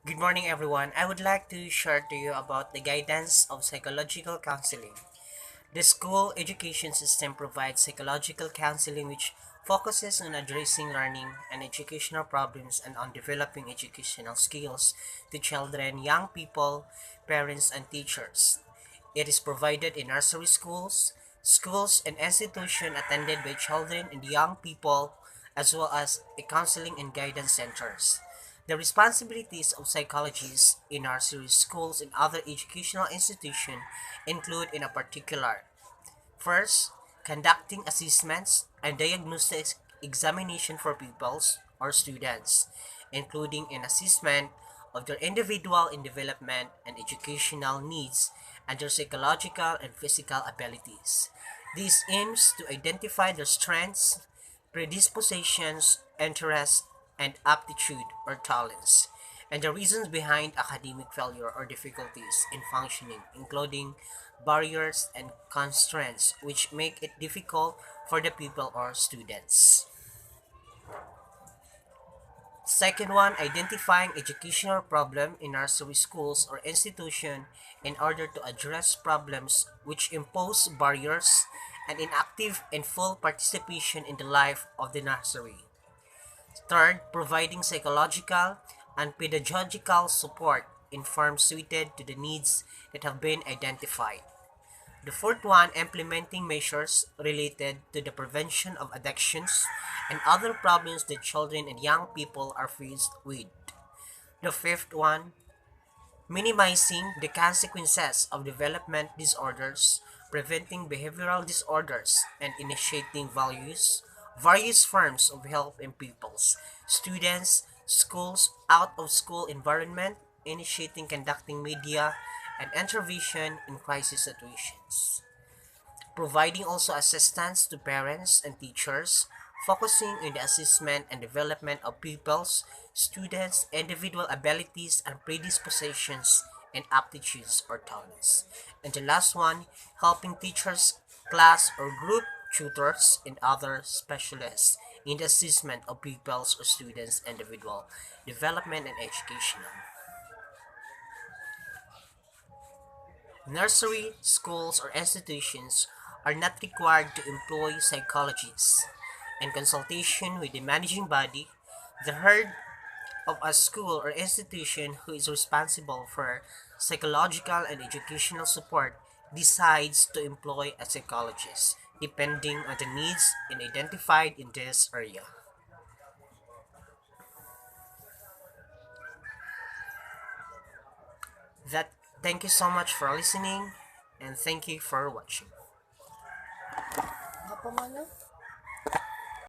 Good morning, everyone. I would like to share to you about the guidance of psychological counseling. The school education system provides psychological counseling which focuses on addressing learning and educational problems and on developing educational skills to children, young people, parents, and teachers. It is provided in nursery schools and institutions attended by children and young people, as well as a counseling and guidance centers. The responsibilities of psychologists in nursery schools and other educational institutions include in a particular: first, conducting assessments and diagnostic examination for pupils or students, including an assessment of their individual and development and educational needs and their psychological and physical abilities. This aims to identify their strengths, predispositions, interests, and aptitude or talents, and the reasons behind academic failure or difficulties in functioning, including barriers and constraints which make it difficult for the pupil or students. Second one, identifying educational problem in nursery schools or institution in order to address problems which impose barriers and inactive and full participation in the life of the nursery. Third, providing psychological and pedagogical support in forms suited to the needs that have been identified. The fourth one, implementing measures related to the prevention of addictions and other problems that children and young people are faced with. The fifth one, minimizing the consequences of development disorders, preventing behavioral disorders, and initiating various forms of help in pupils, students, schools, out of school environment, initiating conducting media and intervention in crisis situations. Providing also assistance to parents and teachers, focusing on the assessment and development of pupils, students' individual abilities and predispositions and aptitudes or talents. And the last one, helping teachers, class or group tutors, and other specialists in the assessment of pupils or students' individual development and education. Nursery, schools, or institutions are not required to employ psychologists. In consultation with the managing body, the head of a school or institution who is responsible for psychological and educational support decides to employ a psychologist, depending on the needs and identified in this area. That Thank you so much for listening and thank you for watching. Apa mana?